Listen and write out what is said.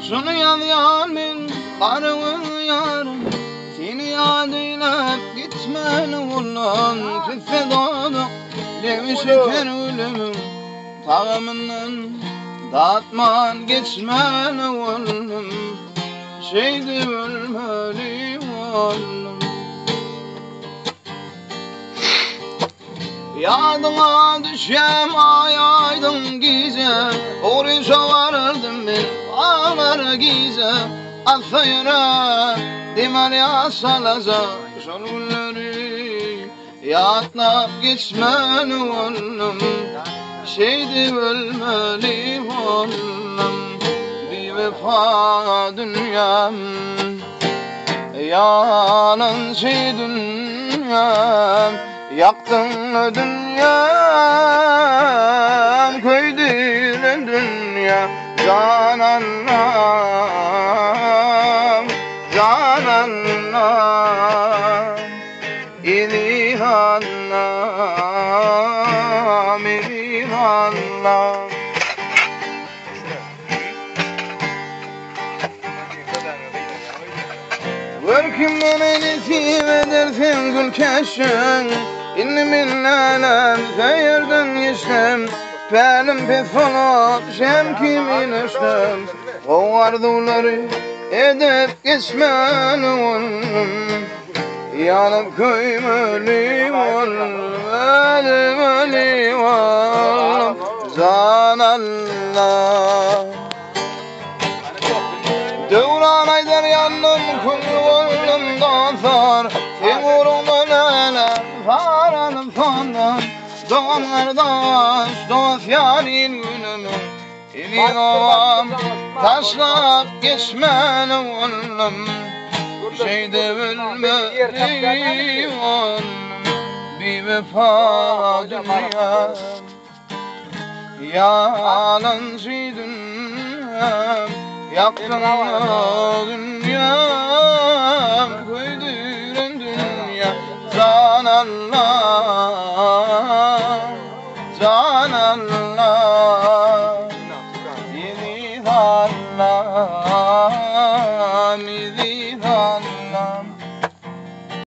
Şunu yad men, arığın yarım, seni yad eylep gitmen ulan, fedada levi şeker ölümün, tağımından dağıtman geçmen ulan, şeydi ölmeli ulan. Yadıma düşem ay aydın gize, oraya varırdım ben ağlara gize, affayra dimar ya salaza, şol günleri yatlap geçmen oğlum, şeydi ölmeli oğlum, bir vefa dünyam, yalan şey dünyam. Yaktın dünyam, köydün dünya, cananam, cananam, ilihanam, ilihanam. Vırkım beni nesim edersen gül keşen, İnni min alem seyirden geçtim, benim pes olup şem kimin eştim, o arzuları edip geçmen oğlum, yanıp köymeli oğlum, ölmeli oğlum, zanallah. Devran aydar yandım kul oğlum dağıtar, sen uğrumdan alem faranım sondan, doğan kardeş dost yarın günümü, evin ovam taşlap geçmen oğlum, şeyde ölmeli oğlum, bir vefa dünya, yalan şey dünyam. Yaktın dünyam, köydün dünya, canallah, canallah.